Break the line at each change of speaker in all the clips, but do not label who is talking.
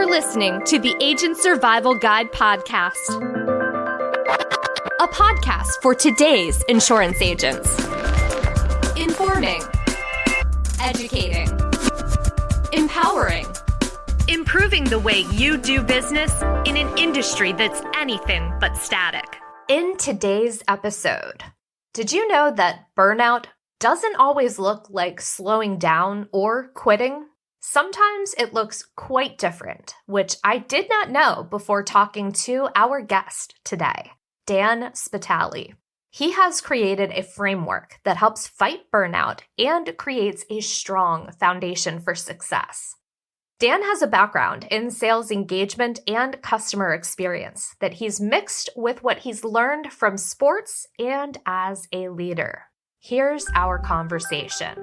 listening to the Agent Survival Guide podcast, a podcast for today's insurance agents. Informing, educating, empowering, improving the way you do business in an industry that's anything but static. In today's episode, did you know that burnout doesn't always look like slowing down or quitting? Sometimes it looks quite different, which I did not know before talking to our guest today, Dan Spitale. He has created a framework that helps fight burnout and creates a strong foundation for success. Dan has a background in sales engagement and customer experience that he's mixed with what he's learned from sports and as a leader. Here's our conversation.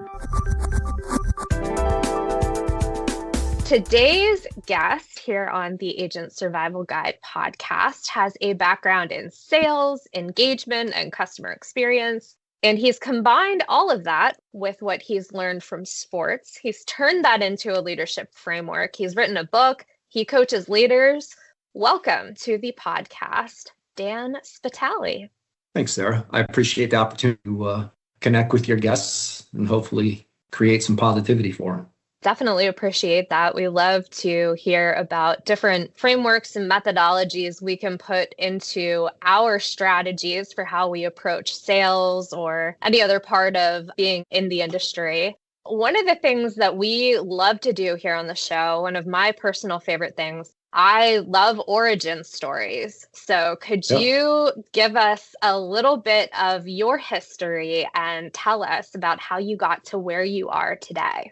Today's guest here on the Agent Survival Guide podcast has a background in sales, engagement, and customer experience. And he's combined all of that with what he's learned from sports. He's turned that into a leadership framework. He's written a book. He coaches leaders. Welcome to the podcast, Dan Spitale.
Thanks, Sarah. I appreciate the opportunity to connect with your guests and hopefully create some positivity for them.
Definitely appreciate that. We love to hear about different frameworks and methodologies we can put into our strategies for how we approach sales or any other part of being in the industry. One of the things that we love to do here on the show, one of my personal favorite things, I love origin stories. So could you give us a little bit of your history and tell us about how you got to where you are today?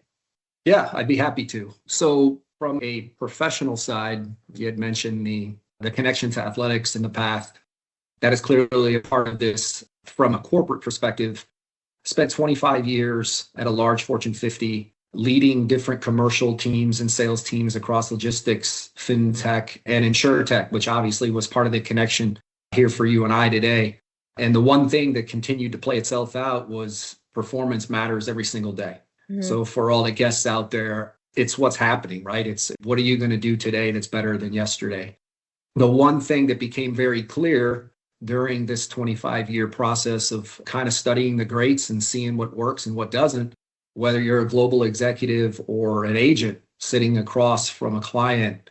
Yeah, I'd be happy to. So from a professional side, you had mentioned the connection to athletics in the past. That is clearly a part of this. From a corporate perspective, spent 25 years at a large Fortune 50, leading different commercial teams and sales teams across logistics, fintech, and insurtech, which obviously was part of the connection here for you and I today. And the one thing that continued to play itself out was performance matters every single day. So for all the guests out there, it's what's happening, right? It's what are you going to do today that's better than yesterday? The one thing that became very clear during this 25-year process of kind of studying the greats and seeing what works and what doesn't, whether you're a global executive or an agent sitting across from a client,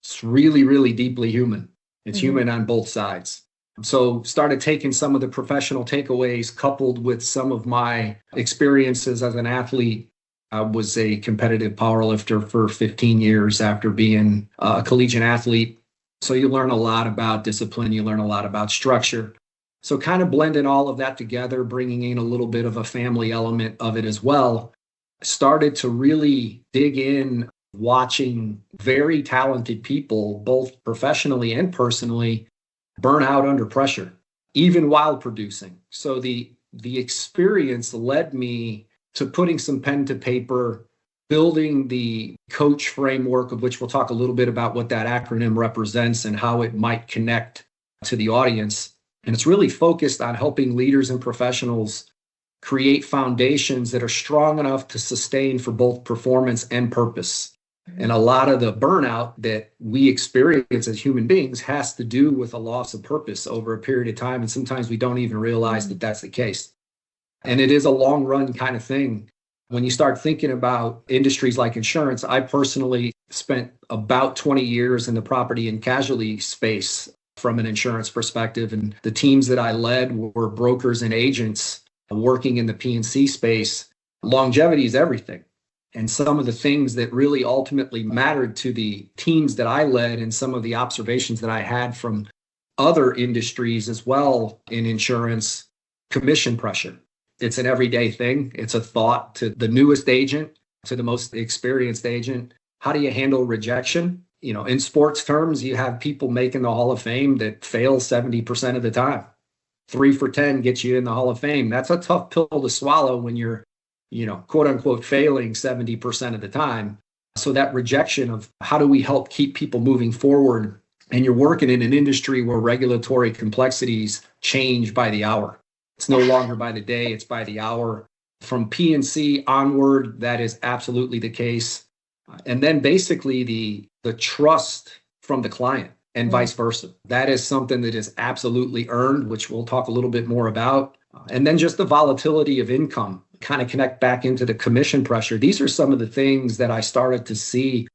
it's really, really deeply human. It's human on both sides. So started taking some of the professional takeaways coupled with some of my experiences as an athlete. I was a competitive powerlifter for 15 years after being a collegiate athlete. So you learn a lot about discipline. You learn a lot about structure. So kind of blending all of that together, bringing in a little bit of a family element of it as well, started to really dig in, watching very talented people, both professionally and personally, burn out under pressure, even while producing. So the experience led me to putting some pen to paper, building the C.O.A.C.H framework, of which we'll talk a little bit about what that acronym represents and how it might connect to the audience. And it's really focused on helping leaders and professionals create foundations that are strong enough to sustain for both performance and purpose. And a lot of the burnout that we experience as human beings has to do with a loss of purpose over a period of time. And sometimes we don't even realize that that's the case. And it is a long run kind of thing. When you start thinking about industries like insurance, I personally spent about 20 years in the property and casualty space from an insurance perspective. And the teams that I led were brokers and agents working in the P&C space. Longevity is everything. And some of the things that really ultimately mattered to the teams that I led and some of the observations that I had from other industries as well in insurance, commission pressure. It's an everyday thing. It's a thought to the newest agent, to the most experienced agent. How do you handle rejection? You know, in sports terms, you have people making the Hall of Fame that fail 70% of the time. 3 for 10 gets you in the Hall of Fame. That's a tough pill to swallow when you're quote unquote, failing 70% of the time. So that rejection of how do we help keep people moving forward? And you're working in an industry where regulatory complexities change by the hour. It's no longer by the day, it's by the hour. From P&C onward, that is absolutely the case. And then basically the the trust from the client and vice versa. That is something that is absolutely earned, which we'll talk a little bit more about. And then just the volatility of income, kind of connect back into the commission pressure. These are some of the things that I started to see,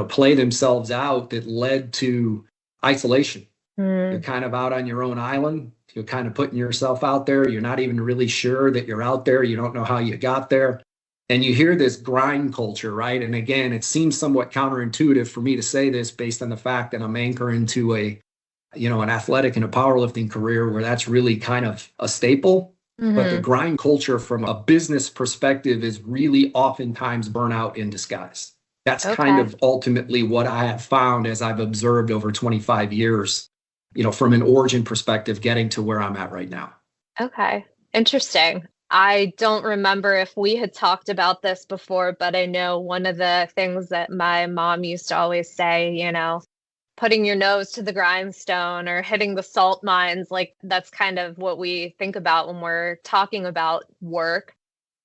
play themselves out that led to isolation. You're kind of out on your own island. You're kind of putting yourself out there. You're not even really sure that you're out there. You don't know how you got there. And you hear this grind culture, right? And again, it seems somewhat counterintuitive for me to say this based on the fact that I'm anchoring to an athletic and a powerlifting career where that's really kind of a staple. But the grind culture from a business perspective is really oftentimes burnout in disguise. That's kind of ultimately what I have found as I've observed over 25 years, from an origin perspective, getting to where I'm at right now.
Okay. Interesting. I don't remember if we had talked about this before, but I know one of the things that my mom used to always say, putting your nose to the grindstone or hitting the salt mines, like that's kind of what we think about when we're talking about work.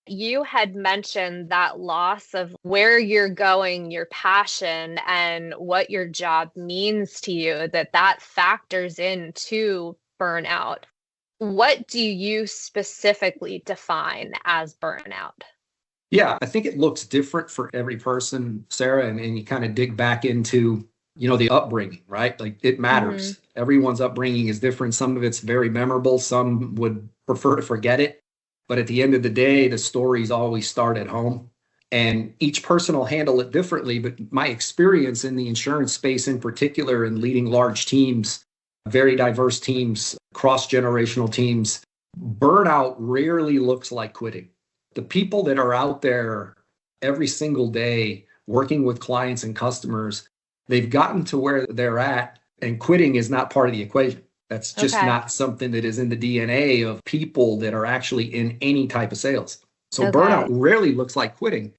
You had mentioned that loss of where you're going, your passion, and what your job means to you, that factors into burnout. What do you specifically define as burnout?
Yeah, I think it looks different for every person, Sarah, and you kind of dig back into, the upbringing, right? Like it matters. Everyone's upbringing is different. Some of it's very memorable. Some would prefer to forget it. But at the end of the day, the stories always start at home. And each person will handle it differently. But my experience in the insurance space in particular, and leading large teams, very diverse teams, cross-generational teams, burnout rarely looks like quitting. The people that are out there every single day working with clients and customers, they've gotten to where they're at, and quitting is not part of the equation. That's just not something that is in the DNA of people that are actually in any type of sales. So burnout rarely looks like quitting.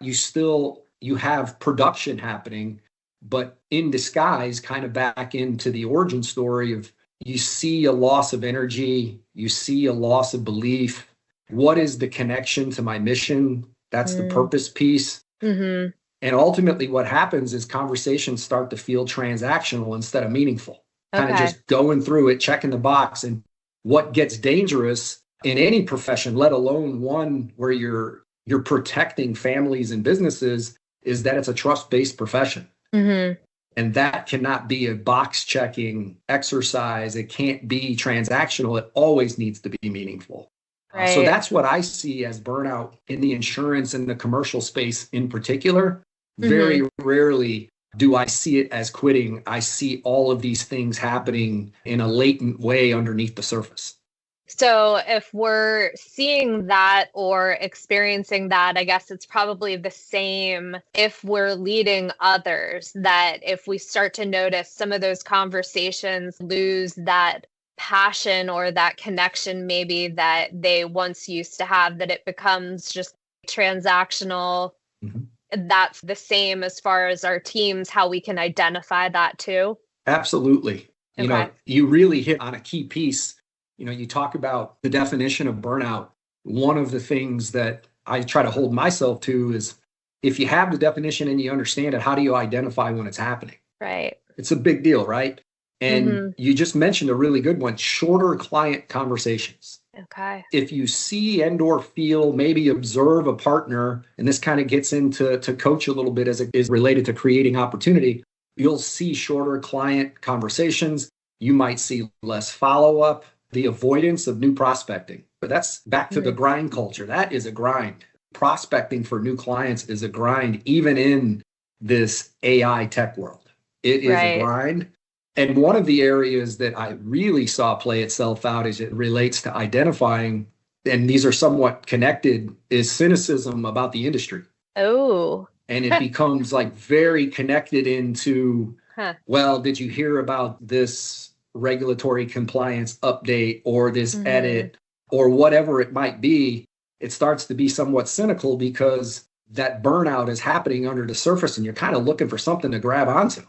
You have production happening, but in disguise, kind of back into the origin story of you see a loss of energy, you see a loss of belief. What is the connection to my mission? That's the purpose piece. And ultimately what happens is conversations start to feel transactional instead of meaningful. Kind of just going through it, checking the box. And what gets dangerous in any profession, let alone one where you're protecting families and businesses, is that it's a trust-based profession. And that cannot be a box checking exercise. It can't be transactional. It always needs to be meaningful. So that's what I see as burnout in the insurance and the commercial space in particular. Very rarely do I see it as quitting. I see all of these things happening in a latent way underneath the surface.
So if we're seeing that or experiencing that, I guess it's probably the same if we're leading others, that if we start to notice some of those conversations lose that passion or that connection maybe that they once used to have, that it becomes just transactional. That's the same as far as our teams, how we can identify that too.
Absolutely. You really hit on a key piece. You talk about the definition of burnout. One of the things that I try to hold myself to is if you have the definition and you understand it, how do you identify when it's happening?
Right.
It's a big deal, right? And you just mentioned a really good one, shorter client conversations.
Okay.
If you see and or feel, maybe observe a partner, and this kind of gets into coach a little bit as it is related to creating opportunity, you'll see shorter client conversations. You might see less follow-up, the avoidance of new prospecting. But that's back to the grind culture. That is a grind. Prospecting for new clients is a grind, even in this AI tech world. It is a grind. And one of the areas that I really saw play itself out as it relates to identifying, and these are somewhat connected, is cynicism about the industry.
Oh.
And it becomes like very connected into, well, did you hear about this regulatory compliance update or this edit or whatever it might be? It starts to be somewhat cynical because that burnout is happening under the surface and you're kind of looking for something to grab onto.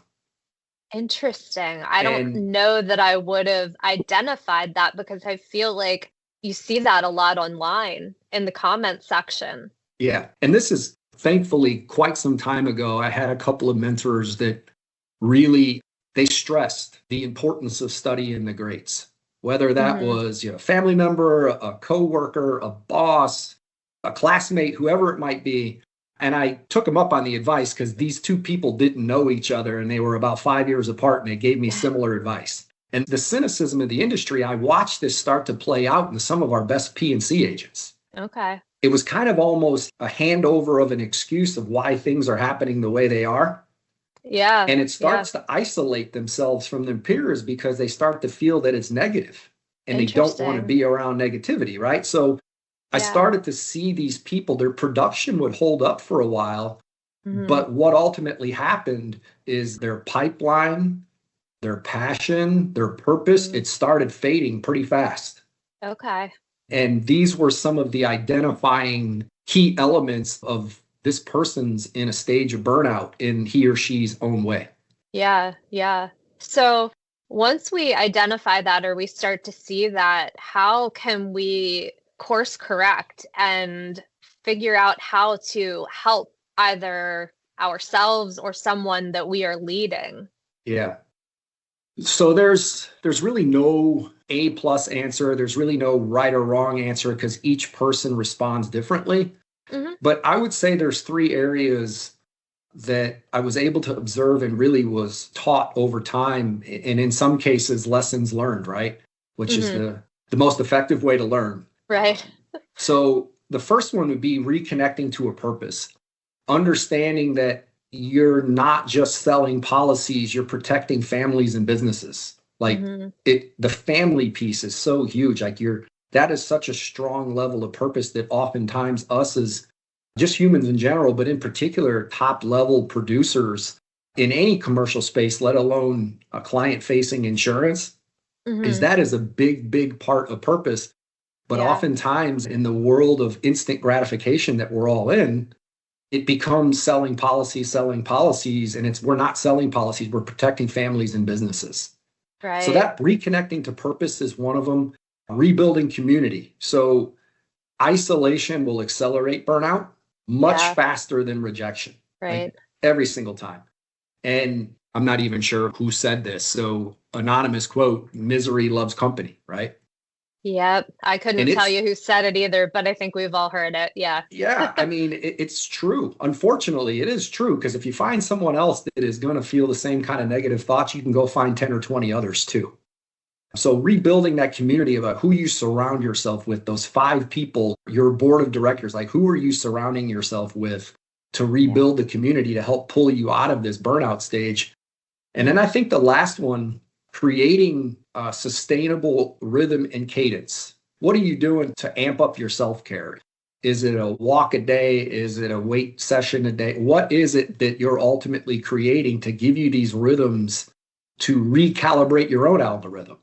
Interesting. I don't know that I would have identified that because I feel like you see that a lot online in the comment section.
Yeah. And this is thankfully, quite some time ago, I had a couple of mentors that really, they stressed the importance of studying the greats, whether that was, a family member, a coworker, a boss, a classmate, whoever it might be. And I took them up on the advice because these two people didn't know each other and they were about 5 years apart and they gave me similar advice. And the cynicism of the industry, I watched this start to play out in some of our best P&C agents.
Okay.
It was kind of almost a handover of an excuse of why things are happening the way they are.
Yeah.
And it starts to isolate themselves from their peers because they start to feel that it's negative and they don't want to be around negativity, right? So I started to see these people, their production would hold up for a while, but what ultimately happened is their pipeline, their passion, their purpose, it started fading pretty fast.
Okay.
And these were some of the identifying key elements of this person's in a stage of burnout in he or she's own way.
Yeah. Yeah. So once we identify that or we start to see that, how can we course correct and figure out how to help either ourselves or someone that we are leading?
Yeah. So there's really no A plus answer. There's really no right or wrong answer because each person responds differently. But I would say there's 3 areas that I was able to observe and really was taught over time. And in some cases, lessons learned, right? Which is the most effective way to learn.
Right.
So the first one would be reconnecting to a purpose, understanding that you're not just selling policies, you're protecting families and businesses. Like the family piece is so huge. Like that is such a strong level of purpose that oftentimes us as just humans in general, but in particular, top level producers in any commercial space, let alone a client facing insurance, is that is a big, big part of purpose. But oftentimes in the world of instant gratification that we're all in, it becomes selling policies, and we're not selling policies, we're protecting families and businesses.
Right.
So that reconnecting to purpose is one of them. Rebuilding community. So isolation will accelerate burnout much faster than rejection.
Right.
Like every single time. And I'm not even sure who said this. So anonymous quote, misery loves company, right?
Yep. I couldn't tell you who said it either, but I think we've all heard it. Yeah.
Yeah. I mean, it's true. Unfortunately, it is true. Because if you find someone else that is going to feel the same kind of negative thoughts, you can go find 10 or 20 others too. So rebuilding that community about who you surround yourself with, those 5 people, your board of directors, like who are you surrounding yourself with to rebuild the community to help pull you out of this burnout stage? And then I think the last one, creating a sustainable rhythm and cadence. What are you doing to amp up your self-care? Is it a walk a day? Is it a weight session a day? What is it that you're ultimately creating to give you these rhythms to recalibrate your own algorithm?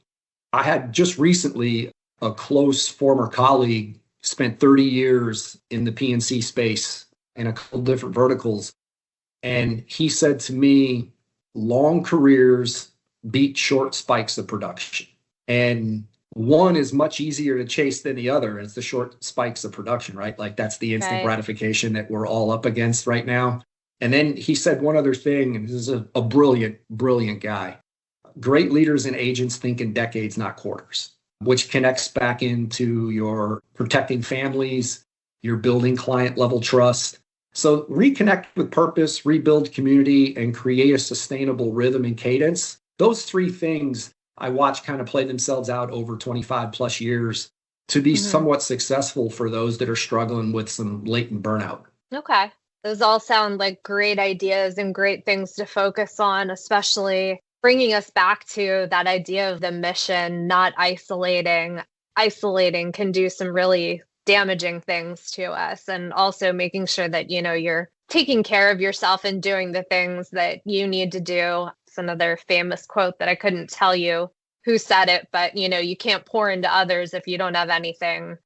I had just recently a close former colleague spent 30 years in the P&C space in a couple different verticals. And he said to me, long careers beat short spikes of production. And one is much easier to chase than the other. It's the short spikes of production, right? Like that's the instant gratification that we're all up against right now. And then he said one other thing, and this is a brilliant, brilliant guy. Great leaders and agents think in decades, not quarters, which connects back into your protecting families, you're building client level trust. So reconnect with purpose, rebuild community, and create a sustainable rhythm and cadence. Those 3 things I watch kind of play themselves out over 25 plus years to be somewhat successful for those that are struggling with some latent burnout.
Okay. Those all sound like great ideas and great things to focus on, especially bringing us back to that idea of the mission, not isolating. Isolating can do some really damaging things to us, and also making sure that, you're taking care of yourself and doing the things that you need to do. It's another famous quote that I couldn't tell you who said it, but you can't pour into others if you don't have anything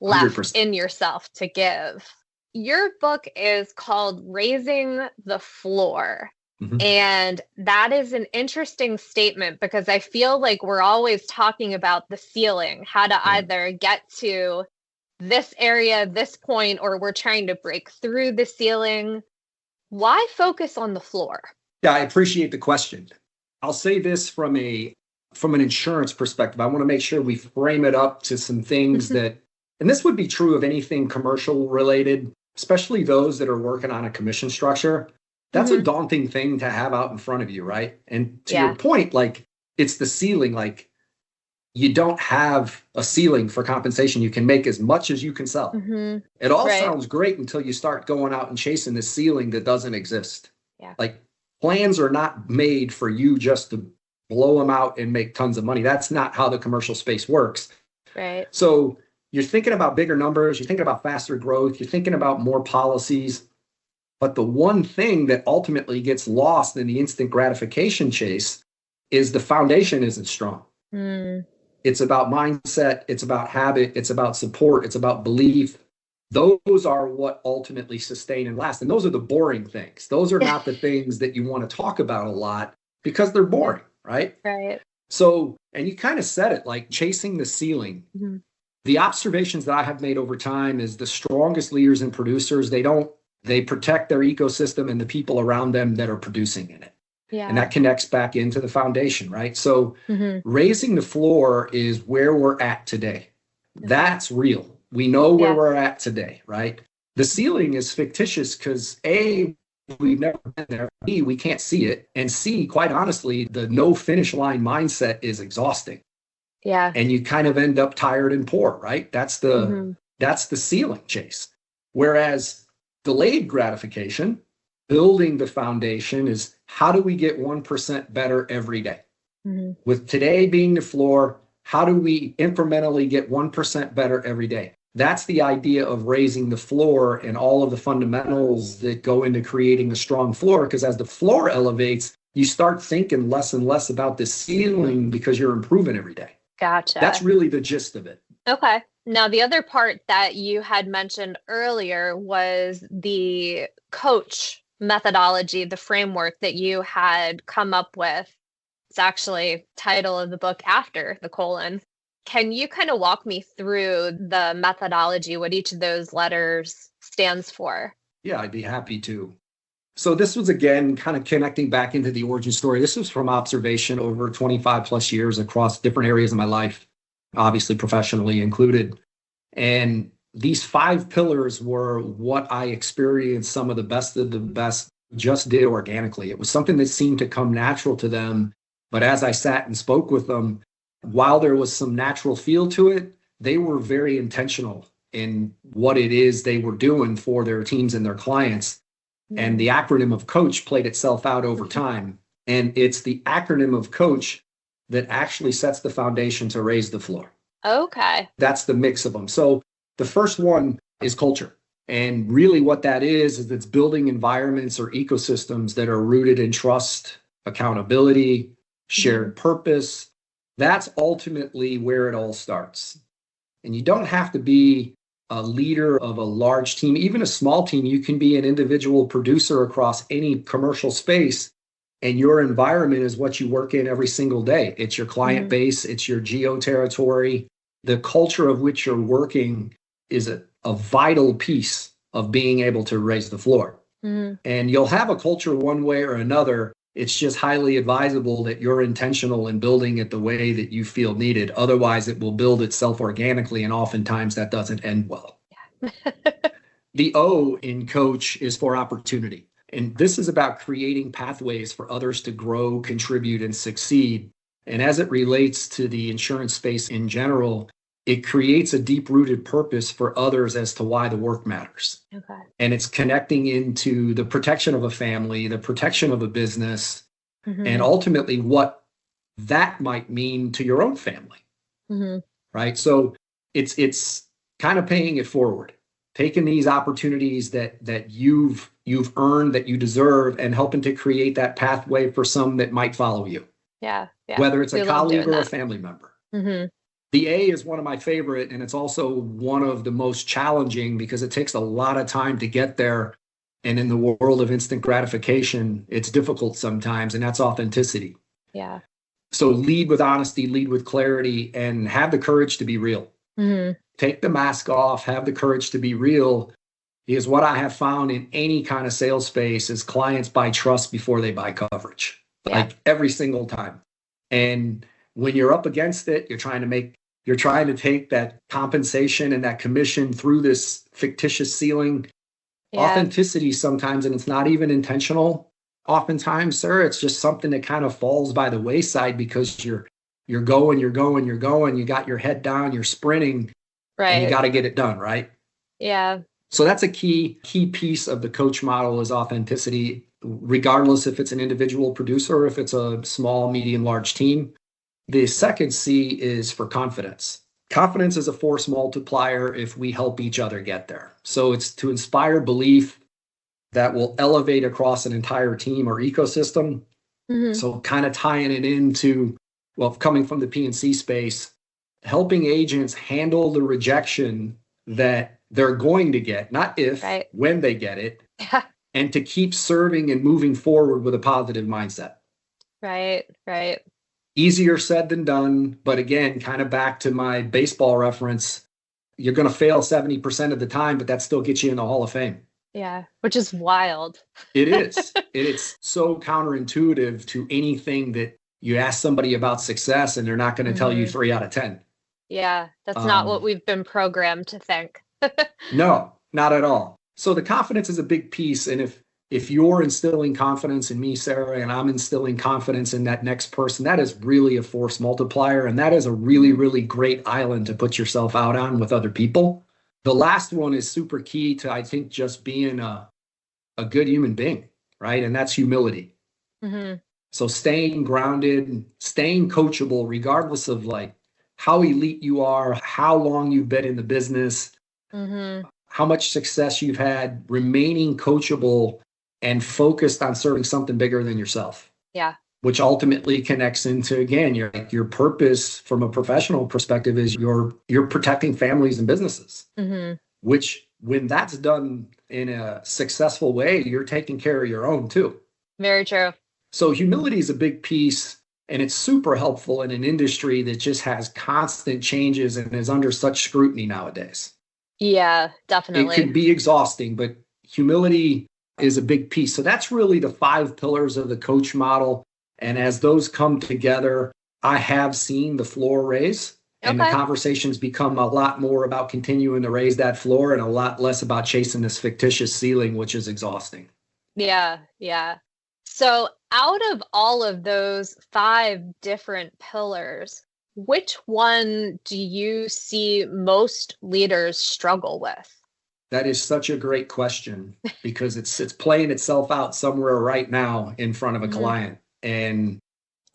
left
100%.
in yourself to give. Your book is called Raising the Floor. And that is an interesting statement because I feel like we're always talking about the ceiling, how to either get to this area, this point, or we're trying to break through the ceiling. Why focus on the floor?
Yeah, I appreciate the question. I'll say this from an insurance perspective. I want to make sure we frame it up to some things that, and this would be true of anything commercial related, especially those that are working on a commission structure. That's a daunting thing to have out in front of you, right? And to your point, like, it's the ceiling. Like, you don't have a ceiling for compensation. You can make as much as you can sell. It all sounds great until you start going out and chasing the ceiling that doesn't exist.
Yeah.
Like, plans are not made for you just to blow them out and make tons of money. That's not how the commercial space works.
Right.
So you're thinking about bigger numbers, you're thinking about faster growth, you're thinking about more policies. But the one thing that ultimately gets lost in the instant gratification chase is the foundation isn't strong. It's about mindset, it's about habit, it's about support, it's about belief. Those are what ultimately sustain and last. And those are the boring things. Those are not the things that you want to talk about a lot because they're boring, right?
Right.
So, and you kind of said it, like chasing the ceiling. The observations that I have made over time is the strongest leaders and producers, they protect their ecosystem and the people around them that are producing in it.
Yeah.
And that connects back into the foundation, right? So raising the floor is where we're at today. That's real. We know where we're at today, right? The ceiling is fictitious because A, we've never been there. B, we can't see it. And C, quite honestly, the no finish line mindset is exhausting.
Yeah.
And you kind of end up tired and poor, right? That's the ceiling chase. Whereas delayed gratification, building the foundation, is how do we get 1% better every day? With today being the floor, how do we incrementally get 1% better every day? That's the idea of raising the floor and all of the fundamentals that go into creating a strong floor. Because as the floor elevates, you start thinking less and less about the ceiling because you're improving every day.
Gotcha.
That's really the gist of it.
Okay. Now, the other part that you had mentioned earlier was the C.O.A.C.H methodology, the framework that you had come up with. It's actually title of the book after the colon. Can you kind of walk me through the methodology, what each of those letters stands for?
Yeah, I'd be happy to. So this was, again, kind of connecting back into the origin story. This was from observation over 25 plus years across different areas of my life, obviously professionally included. And these 5 pillars were what I experienced some of the best just did organically. It was something that seemed to come natural to them. But as I sat and spoke with them, while there was some natural feel to it, they were very intentional in what it is they were doing for their teams and their clients. And the acronym of C.O.A.C.H played itself out over time. And it's the acronym of C.O.A.C.H that actually sets the foundation to raise the floor.
Okay.
That's the mix of them. So the first one is culture. And really what that is it's building environments or ecosystems that are rooted in trust, accountability, shared purpose. That's ultimately where it all starts. And you don't have to be a leader of a large team, even a small team. You can be an individual producer across any commercial space, and your environment is what you work in every single day. It's your client base, it's your geo territory. The culture of which you're working is a vital piece of being able to raise the floor. And you'll have a culture one way or another. It's just highly advisable that you're intentional in building it the way that you feel needed. Otherwise, it will build itself organically, and oftentimes that doesn't end well. The O in C.O.A.C.H is for opportunity. And this is about creating pathways for others to grow, contribute, and succeed. And as it relates to the insurance space in general, it creates a deep-rooted purpose for others as to why the work matters.
Okay.
And it's connecting into the protection of a family, the protection of a business, and ultimately what that might mean to your own family. Right? So it's kind of paying it forward, taking these opportunities that you've earned, that you deserve, and helping to create that pathway for some that might follow you.
Yeah.
Whether it's
We
a
love
colleague
doing
or a
that.
family member. The A is one of my favorite, and it's also one of the most challenging because it takes a lot of time to get there. And in the world of instant gratification, it's difficult sometimes, and that's authenticity.
Yeah.
So lead with honesty, lead with clarity, and have the courage to be real. take the mask off, have the courage to be real. Because what I have found in any kind of sales space is clients buy trust before they buy coverage, like every single time. And when you're up against it, you're trying to take that compensation and that commission through this fictitious ceiling. Authenticity sometimes, and it's not even intentional. Oftentimes, sir, it's just something that kind of falls by the wayside because you're going, you got your head down, you're sprinting, and you got to get it done, right?
Yeah.
So that's a key piece of the coach model is authenticity, regardless if it's an individual producer or if it's a small, medium, large team. The second C is for confidence. Confidence is a force multiplier if we help each other get there. So it's to inspire belief that will elevate across an entire team or ecosystem. So kind of tying it into, well, coming from the P&C space, helping agents handle the rejection that they're going to get, not if, when they get it, and to keep serving and moving forward with a positive mindset.
Right.
Easier said than done. But again, kind of back to my baseball reference, you're going to fail 70% of the time, but that still gets you in the Hall of Fame.
Yeah, which is wild.
It is. It's so counterintuitive to anything that you ask somebody about success and they're not going to tell you 3 out of 10.
Yeah, that's not what we've been programmed to think.
No, not at all. So the confidence is a big piece. And if you're instilling confidence in me, Sarah, and I'm instilling confidence in that next person, that is really a force multiplier. And that is a really, really great island to put yourself out on with other people. The last one is super key to, I think, just being a good human being, right? And that's humility. So staying grounded, staying coachable, regardless of like how elite you are, how long you've been in the business, how much success you've had, remaining coachable and focused on serving something bigger than yourself.
Yeah.
Which ultimately connects into, again, your purpose from a professional perspective is you're protecting families and businesses, which when that's done in a successful way, you're taking care of your own too.
Very true.
So humility is a big piece, and it's super helpful in an industry that just has constant changes and is under such scrutiny nowadays.
Yeah, definitely.
It can be exhausting, but humility is a big piece. So that's really the 5 pillars of the coach model. And as those come together, I have seen the floor raise, and the conversations become a lot more about continuing to raise that floor and a lot less about chasing this fictitious ceiling, which is exhausting.
Yeah. So out of all of those 5 different pillars, which one do you see most leaders struggle with?
That is such a great question because it's playing itself out somewhere right now in front of a client. And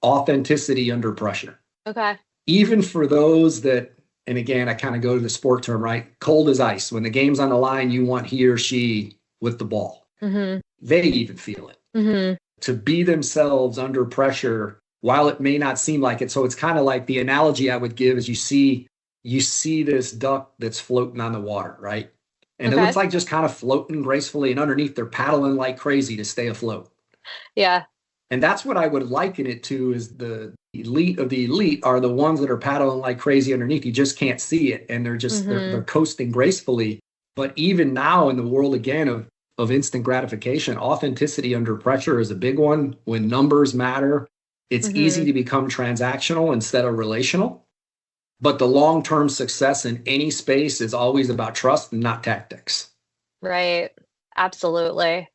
authenticity under pressure. Okay. Even for those that, and again, I kind of go to the sport term, right? Cold as ice. When the game's on the line, you want he or she with the ball. They even feel it. To be themselves under pressure while it may not seem like it. So it's kind of like the analogy I would give is you see this duck that's floating on the water, right? And it looks like just kind of floating gracefully, and underneath they're paddling like crazy to stay afloat.
Yeah.
And that's what I would liken it to, is the elite of the elite are the ones that are paddling like crazy underneath. You just can't see it. And they're just, they're coasting gracefully. But even now in the world, again, of instant gratification, authenticity under pressure is a big one. When numbers matter, it's easy to become transactional instead of relational. But the long-term success in any space is always about trust and not tactics.
Right. Absolutely.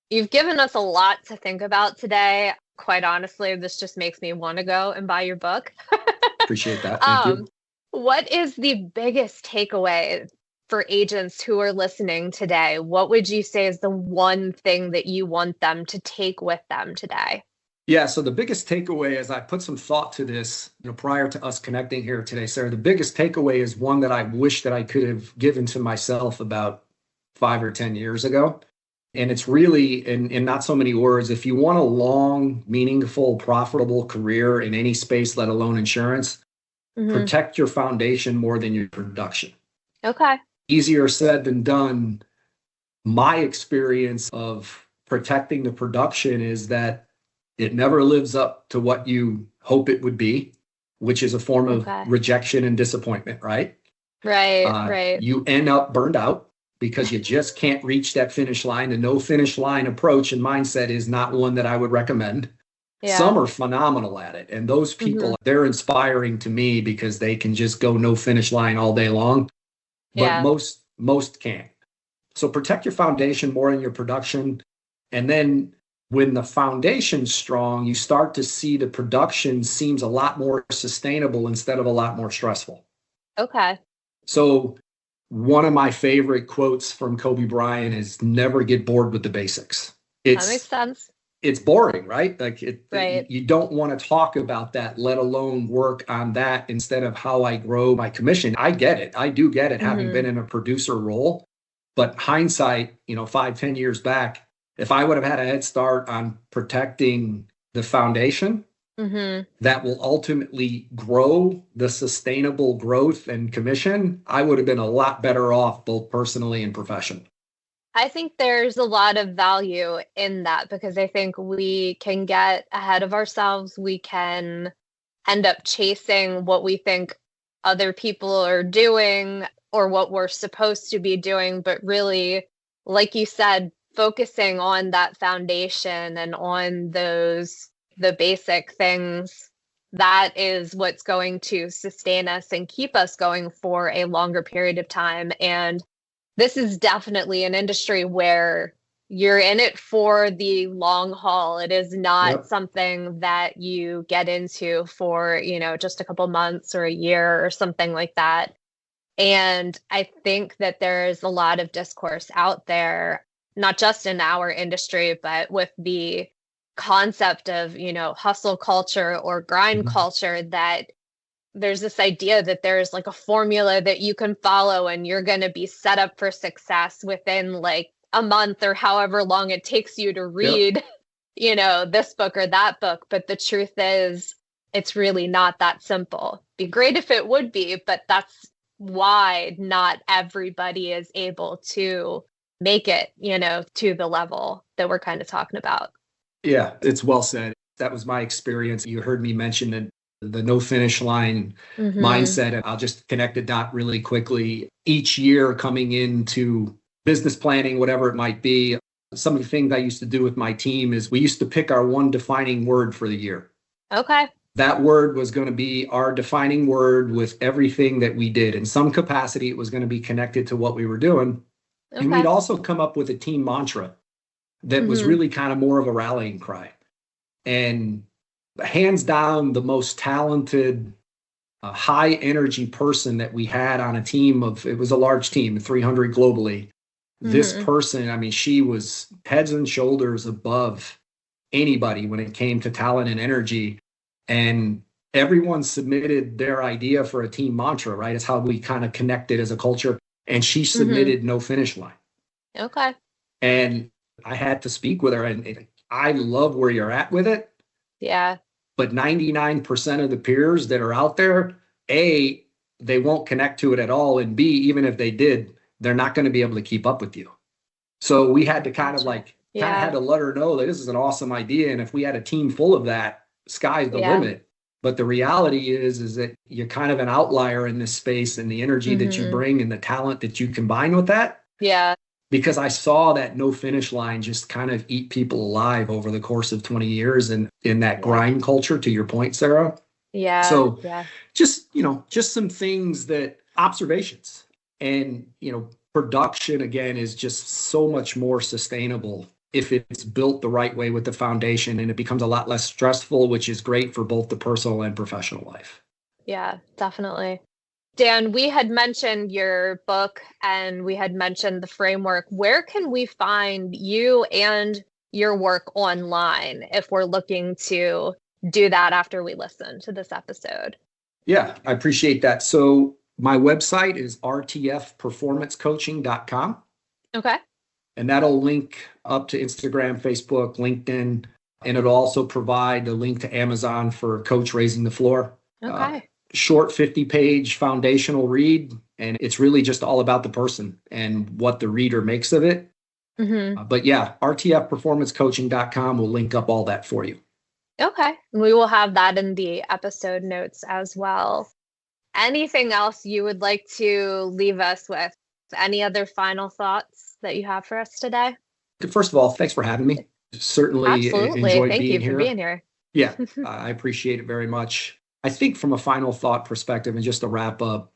You've given us a lot to think about today. Quite honestly, this just makes me want to go and buy your book.
Appreciate that. Thank you.
What is the biggest takeaway for agents who are listening today? What would you say is the one thing that you want them to take with them today?
Yeah, so the biggest takeaway, as I put some thought to this, prior to us connecting here today, Sarah, the biggest takeaway is one that I wish that I could have given to myself about 5 or 10 years ago. And it's really, in not so many words, if you want a long, meaningful, profitable career in any space, let alone insurance, protect your foundation more than your production. Okay. Easier said than done. My experience of protecting the production is that it never lives up to what you hope it would be, which is a form of rejection and disappointment, right?
Right.
You end up burned out because you just can't reach that finish line. The no finish line approach and mindset is not one that I would recommend.
Yeah.
Some are phenomenal at it. And those people, they're inspiring to me because they can just go no finish line all day long. But
Yeah.
most can't. So protect your foundation more in your production. And then when the foundation's strong, you start to see the production seems a lot more sustainable instead of a lot more stressful.
Okay.
So one of my favorite quotes from Kobe Bryant is never get bored with the basics.
That makes sense.
It's boring, right?
Right.
You don't want to talk about that, let alone work on that instead of how I grow my commission. I get it. I do get it, having been in a producer role. But hindsight, 5-10 years back, if I would have had a head start on protecting the foundation, that will ultimately grow the sustainable growth and commission, I would have been a lot better off both personally and professionally.
I think there's a lot of value in that because I think we can get ahead of ourselves. We can end up chasing what we think other people are doing or what we're supposed to be doing. But really, like you said, focusing on that foundation and on the basic things, that is what's going to sustain us and keep us going for a longer period of time. And this is definitely an industry where you're in it for the long haul. It is not something that you get into for, just a couple months or a year or something like that. And I think that there's a lot of discourse out there, not just in our industry, but with the concept of, hustle culture or grind culture, that there's this idea that there's like a formula that you can follow and you're going to be set up for success within like a month or however long it takes you to read, this book or that book. But the truth is, it's really not that simple. Be great if it would be, but that's why not everybody is able to make it, to the level that we're kind of talking about.
Yeah, it's well said. That was my experience. You heard me mention that the no finish line mindset. And I'll just connect the dot really quickly. Each year coming into business planning, whatever it might be, some of the things I used to do with my team is we used to pick our one defining word for the year.
Okay.
That word was going to be our defining word with everything that we did. In some capacity, it was going to be connected to what we were doing. Okay. And we'd also come up with a team mantra that was really kind of more of a rallying cry. And hands down, the most talented, high energy person that we had on a team it was a large team, 300 globally. This person, she was heads and shoulders above anybody when it came to talent and energy. And everyone submitted their idea for a team mantra, right? It's how we kind of connected as a culture. And she submitted no finish line.
Okay.
And I had to speak with her, and I love where you're at with it.
Yeah.
But 99% of the peers that are out there, A, they won't connect to it at all. And B, even if they did, they're not going to be able to keep up with you. So we had to kind of had to let her know that this is an awesome idea. And if we had a team full of that, sky's the limit. But the reality is that you're kind of an outlier in this space, and the energy that you bring and the talent that you combine with that.
Yeah.
Because I saw that no finish line just kind of eat people alive over the course of 20 years and in that grind culture, to your point, Sarah.
Yeah.
So just some things observations and, production again is just so much more sustainable if it's built the right way with the foundation, and it becomes a lot less stressful, which is great for both the personal and professional life.
Yeah, definitely. Dan, we had mentioned your book and we had mentioned the framework. Where can we find you and your work online if we're looking to do that after we listen to this episode?
Yeah, I appreciate that. So my website is rtfperformancecoaching.com.
Okay.
And that'll link up to Instagram, Facebook, LinkedIn, and it'll also provide a link to Amazon for Coach Raising the Floor.
Okay.
Short 50-page foundational read, and it's really just all about the person and what the reader makes of it. But yeah, rtfperformancecoaching.com will link up all that for you.
Okay. We will have that in the episode notes as well. anything else you would like to leave us with? Any other final thoughts that you have for us today?
First of all, thanks for having me. Certainly
Absolutely.
enjoyed
Thank
being
you
here.
for being here.
Yeah, I appreciate it very much. I think from a final thought perspective, and just to wrap up,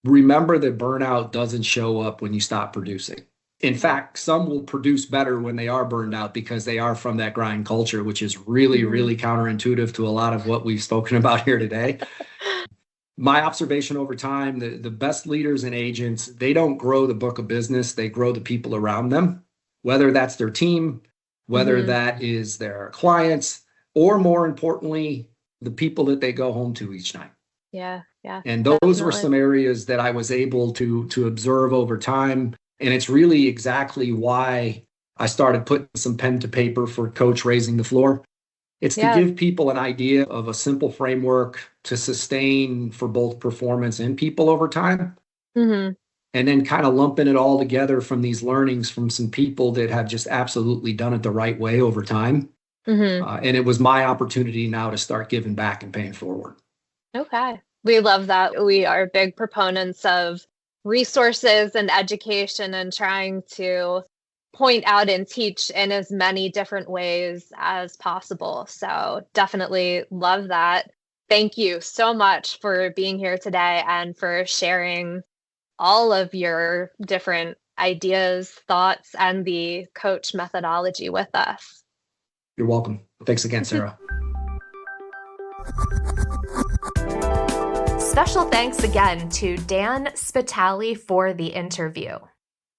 remember that burnout doesn't show up when you stop producing. In fact, some will produce better when they are burned out because they are from that grind culture, which is really, really counterintuitive to a lot of what we've spoken about here today. My observation over time, the best leaders and agents, they don't grow the book of business, they grow the people around them, whether that's their team, whether that is their clients, or more importantly, the people that they go home to each night.
Yeah.
And those were some areas that I was able to observe over time. And it's really exactly why I started putting some pen to paper for Coach Raising the Floor. It's to give people an idea of a simple framework to sustain for both performance and people over time. And then kind of lumping it all together from these learnings from some people that have just absolutely done it the right way over time. And it was my opportunity now to start giving back and paying forward.
Okay. We love that. We are big proponents of resources and education and trying to point out and teach in as many different ways as possible. So definitely love that. Thank you so much for being here today and for sharing all of your different ideas, thoughts, and the coach methodology with us.
You're welcome. Thanks again, Sarah.
Special thanks again to Dan Spitale for the interview.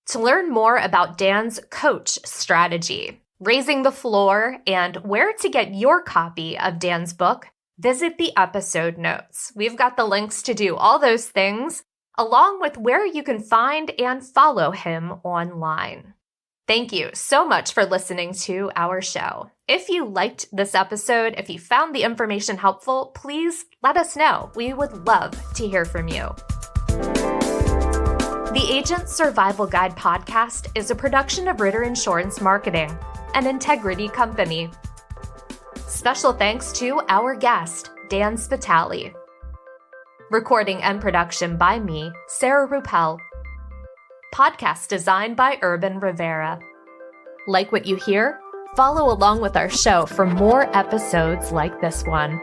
To learn more about Dan's coach strategy, Raising the Floor, and where to get your copy of Dan's book, visit the episode notes. We've got the links to do all those things, along with where you can find and follow him online. Thank you so much for listening to our show. If you liked this episode, if you found the information helpful, please let us know. We would love to hear from you. The Agent Survival Guide podcast is a production of Ritter Insurance Marketing, an integrity company. Special thanks to our guest, Dan Spitale. Recording and production by me, Sarah Ruppel. Podcast design by Urban Rivera. Like what you hear? Follow along with our show for more episodes like this one.